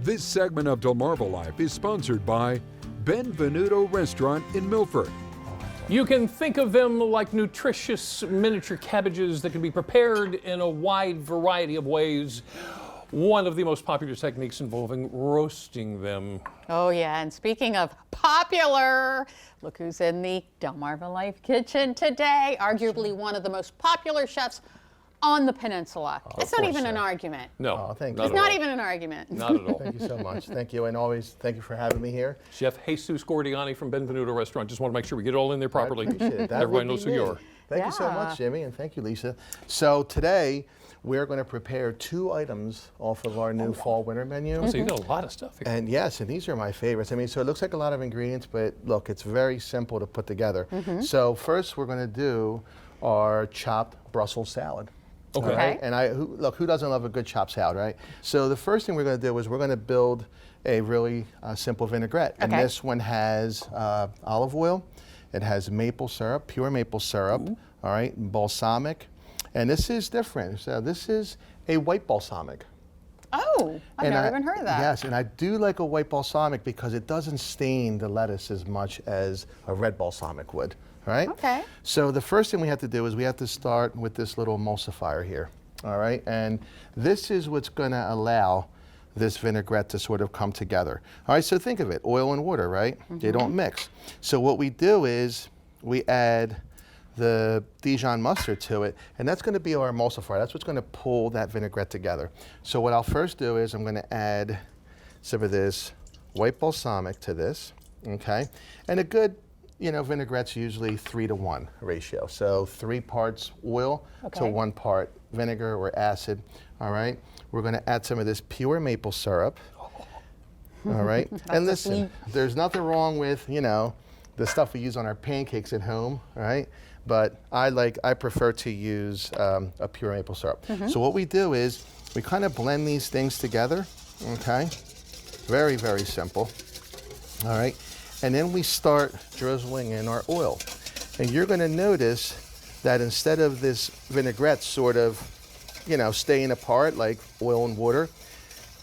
This segment of DelmarvaLife is sponsored by Benvenuto Restaurant in Milford. You can think of them like nutritious miniature cabbages that can be prepared in a wide variety of ways. One of the most popular techniques involving roasting them. Oh yeah, and speaking of popular, look who's in the DelmarvaLife kitchen today. Arguably one of the most popular chefs on the peninsula. It's not even an argument. No, Oh, thank you. It's not even an argument. Not at all. Thank you so much. Thank you, and always thank you for having me here. Chef Jesus Gordiani from Benvenuto Restaurant. Just want to make sure we get it all in there properly. I appreciate it. That Everybody would be knows who me. you are. Thank you so much, Jimmy, and thank you, Lisa. So today, we're going to prepare 2 items off of our new fall-winter menu. So you got a lot of stuff here. And yes, and these are my favorites. I mean, so it looks like a lot of ingredients, but look, it's very simple to put together. So first, we're going to do our chopped Brussels salad. Okay. All right? And who doesn't love a good chopped salad, right? So the first thing we're going to do is we're going to build a really simple vinaigrette. And this one has olive oil. It has maple syrup, pure maple syrup, all right, balsamic. And this is different. So this is a white balsamic. Oh, I've never even heard of that. Yes, and I do like a white balsamic because it doesn't stain the lettuce as much as a red balsamic would, right? Okay. So the first thing we have to do is we have to start with this little emulsifier here, all right? And this is what's gonna allow this vinaigrette to sort of come together. All right, so think of it, oil and water, right? They don't mix. So what we do is we add the Dijon mustard to it, and that's going to be our emulsifier. That's what's going to pull that vinaigrette together. So what I'll first do is I'm going to add some of this white balsamic to this, okay? And a good, vinaigrette's usually 3-to-1 ratio. So 3 parts oil to 1 part vinegar or acid, all right? We're going to add some of this pure maple syrup, all right? And listen, there's nothing wrong with, the stuff we use on our pancakes at home, right? But I prefer to use a pure maple syrup. So what we do is we kind of blend these things together, okay? Very, very simple, all right? And then we start drizzling in our oil. And you're gonna notice that instead of this vinaigrette sort of, staying apart like oil and water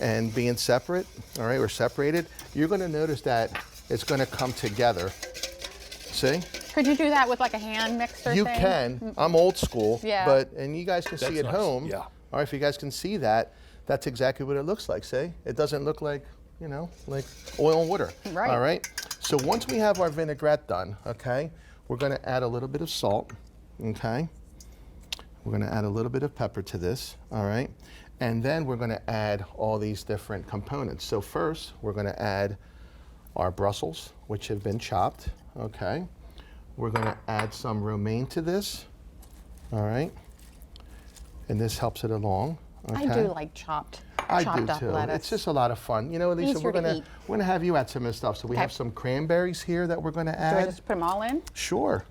and being separate, all right, or separated, you're gonna notice that it's gonna come together. See? Could you do that with like a hand mixer You thing? can. I'm old school, Yeah. and you guys can see at nice. home. Yeah. All right, if you guys can see that, that's exactly what it looks like, see? It doesn't look like, like oil and water. Right. All right? So once we have our vinaigrette done, okay, we're gonna add a little bit of salt, okay? We're gonna add a little bit of pepper to this, all right? And then we're gonna add all these different components. So first, we're gonna add our Brussels, which have been chopped, okay? We're gonna add some romaine to this, all right? And this helps it along, okay? I do like chopped I do up too. lettuce. It's just a lot of fun. Lisa, Easier we're to eat. gonna have you add some of this stuff. So we have some cranberries here that we're gonna Do I add. just put them all in? Sure.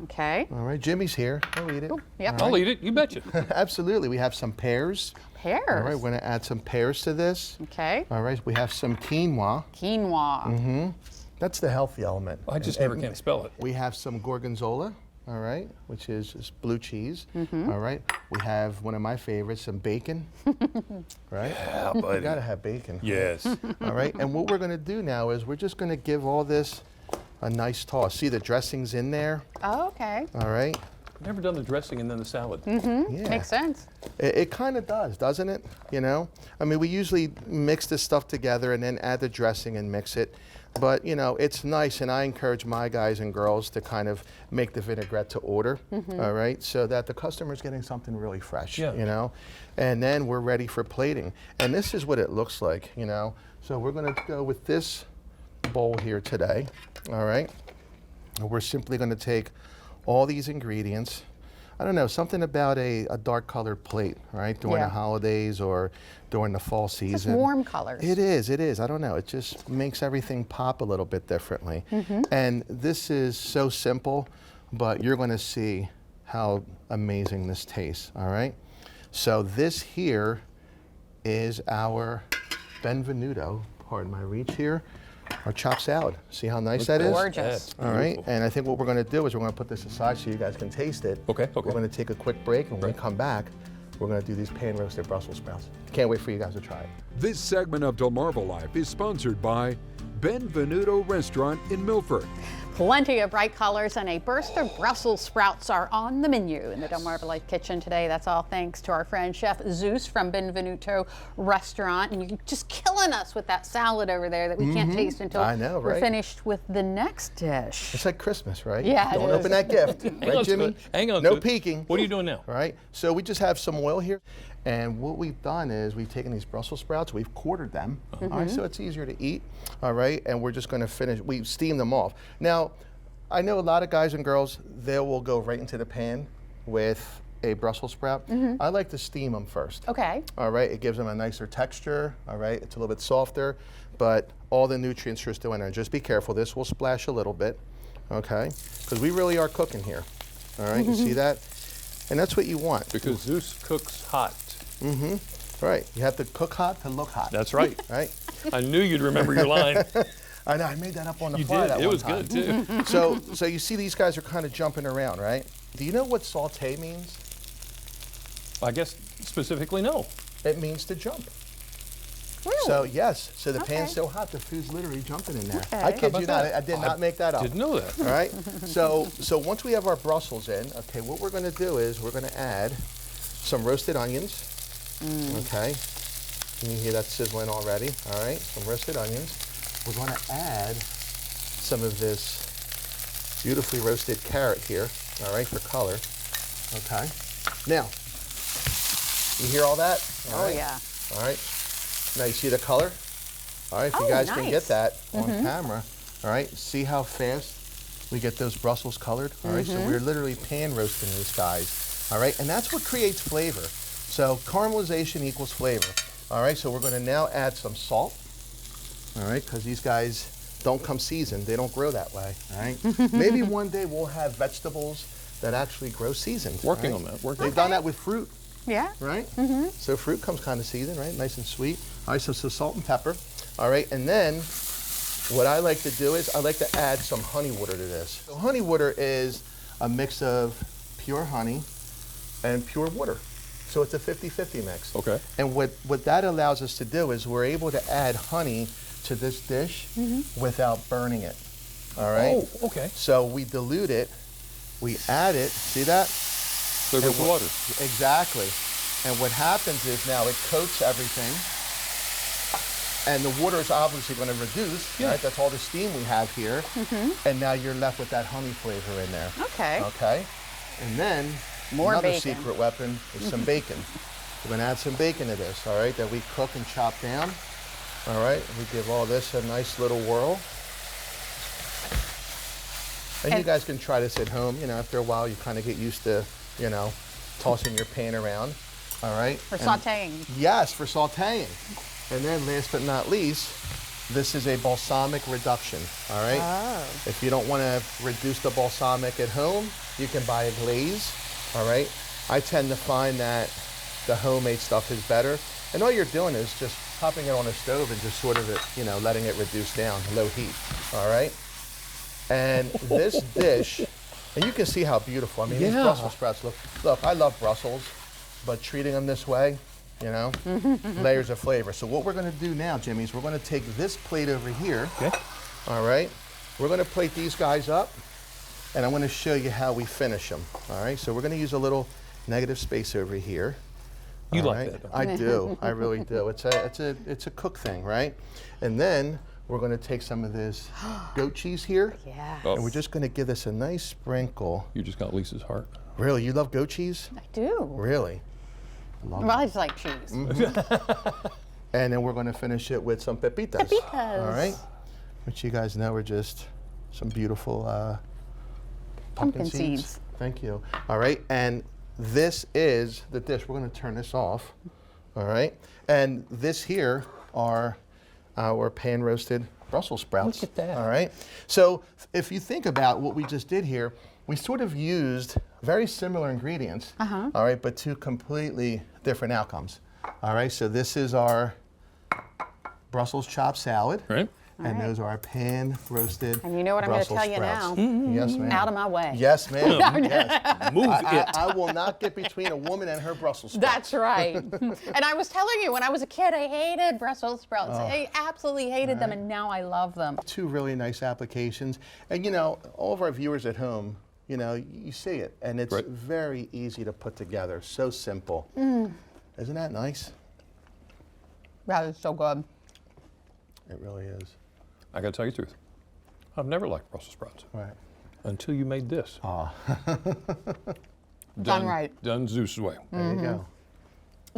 Okay. All right, Jimmy's here. I'll eat it. Yep. I'll eat it, you betcha. Absolutely. We have some pears. Pears. All right, we're gonna add some pears to this. Okay. All right, we have some quinoa. Quinoa. That's the healthy element. I just never can spell it. We have some gorgonzola, all right, which is just blue cheese. All right, we have one of my favorites, some bacon, right? Yeah, You buddy. gotta have bacon. Yes. All right, and what we're gonna do now is we're just gonna give all this a nice toss. See the dressing's in there, Oh, okay. all right? I've never done the dressing and then the salad. Yeah. Makes sense. It kind of does, doesn't it? I mean, we usually mix this stuff together and then add the dressing and mix it. But, it's nice, and I encourage my guys and girls to kind of make the vinaigrette to order, all right? So that the customer's getting something really fresh, Yeah. And then we're ready for plating. And this is what it looks like, So we're gonna go with this bowl here today, all right? And we're simply gonna take all these ingredients. I don't know, something about a dark colored plate, right? During the holidays or during the fall season. Just warm colors. It is. I don't know. It just makes everything pop a little bit differently. And this is so simple, but you're going to see how amazing this tastes, all right? So this here is our Benvenuto, pardon my reach here, our chopped salad. See how nice that is? Gorgeous. All right, and I think what we're going to do is we're going to put this aside so you guys can taste it. Okay. We're going to take a quick break, and when we come back, we're gonna do these pan-roasted Brussels sprouts. Can't wait for you guys to try it. This segment of DelmarvaLife is sponsored by Benvenuto Restaurant in Milford. Plenty of bright colors and a burst of Brussels sprouts are on the menu in the DelmarvaLife kitchen today. That's all thanks to our friend Chef Zeus from Benvenuto Restaurant. And you're just killing us with that salad over there that we can't taste until we're finished with the next dish. It's like Christmas, right? Yeah, Don't open that gift, right, Jimmy? Hang on. No peeking. What are you doing now? All right. So we just have some oil here. And what we've done is we've taken these Brussels sprouts, we've quartered them, all right, so it's easier to eat, all right, and we're just gonna finish, we steam them off. Now, I know a lot of guys and girls, they will go right into the pan with a Brussels sprout. I like to steam them first. Okay. All right, it gives them a nicer texture, all right, it's a little bit softer, but all the nutrients are still in there. Just be careful, this will splash a little bit, okay, because we really are cooking here, all right, you see that? And that's what you want. Because Zeus cooks hot. Right, you have to cook hot to look hot. That's right. Right? I knew you'd remember your line. I know, I made that up on the You fly did. that It one was time. good too. So you see these guys are kind of jumping around, right? Do you know what saute means? I guess specifically no. It means to jump. Really? So yes, so the pan's Okay. so hot, the food's literally jumping in there. Okay. I kid How you about not, that? I did not make that up. Didn't know that. All right, so once we have our Brussels in, okay, what we're gonna do is we're gonna add some roasted onions, okay? Can you hear that sizzling already? All right, some roasted onions. We're gonna add some of this beautifully roasted carrot here, all right, for color, okay? Now, you hear all that? All Oh, right? yeah. All right, now you see the color? All right, if you Oh, guys can nice. get that on camera, all right, see how fast we get those Brussels colored? All right, so we're literally pan roasting these guys, all right? And that's what creates flavor. So caramelization equals flavor. All right, so we're gonna now add some salt, all right, because these guys don't come seasoned, they don't grow that way, all right? Maybe one day we'll have vegetables that actually grow seasoned. Working right? on that, working. They've done that with fruit, Yeah. right? So fruit comes kind of seasoned, right? Nice and sweet. All right, so salt and pepper. All right, and then what I like to do is I like to add some honey water to this. So honey water is a mix of pure honey and pure water. So it's a 50-50 mix. Okay. And what that allows us to do is we're able to add honey to this dish without burning it. All right? Oh, okay. So we dilute it, we add it, see that? There goes the water. Exactly. And what happens is now it coats everything, and the water is obviously going to reduce, right? That's all the steam we have here. And now you're left with that honey flavor in there. Okay. Okay? And then More another bacon. secret weapon is some bacon. We're going to add some bacon to this, all right, that we cook and chop down. All right? We give all this a nice little whirl. And you guys can try this at home. You know, after a while, you kind of get used to, you know, tossing your pan around. All right? For And- sauteing. Yes, for sauteing. And then last but not least, this is a balsamic reduction, all right? Oh. If you don't want to reduce the balsamic at home, you can buy a glaze, all right? I tend to find that the homemade stuff is better. And all you're doing is just popping it on the stove and just sort of, you know, letting it reduce down, low heat, all right? And this dish, and you can see how beautiful, I mean, these Yeah. Brussels sprouts look, I love Brussels, but treating them this way, you know, layers of flavor. So what we're gonna do now, Jimmy, is we're gonna take this plate over here, Okay. all right? We're gonna plate these guys up, and I'm gonna show you how we finish them, all right? So we're gonna use a little negative space over here. You all like right? that, don't I do, I really do. It's a cook thing, right? And then we're gonna take some of this goat cheese here, Yeah. Oh. and we're just gonna give this a nice sprinkle. You just got Lisa's heart. Really, you love goat cheese? I do. Really? Well, I just like cheese. And then we're going to finish it with some pepitas. Pepitas. All right. Which you guys know are just some beautiful pumpkin Pumpkin seeds. Thank you. All right. And this is the dish. We're going to turn this off. All right. And this here are our pan roasted Brussels sprouts. Look at that. All right. So if you think about what we just did here, we sort of used very similar ingredients, all right, but two completely different outcomes. All right, so this is our Brussels chopped salad. Right. And those are our pan roasted. And you know what I'm going to Brussels tell you sprouts. now? Yes, ma'am. Out of my way. Yes, ma'am. Yes. Move it. I will not get between a woman and her Brussels sprouts. That's right. And I was telling you, when I was a kid, I hated Brussels sprouts. I absolutely hated them, and now I love them. Two really nice applications. And you know, all of our viewers at home, you know, you see it, and it's very easy to put together. So simple. Isn't that nice? That is so good. It really is. I got to tell you the truth. I've never liked Brussels sprouts. Right. Until you made this. Done right. Done Zeus' way. There you go.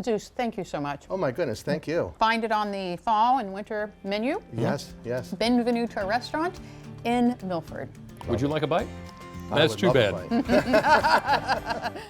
Zeus, thank you so much. Oh my goodness, thank you. Find it on the fall and winter menu. Yes, yes. Benvenuto Restaurant in Milford. Would you like a bite? I That's would too love a bad. bite.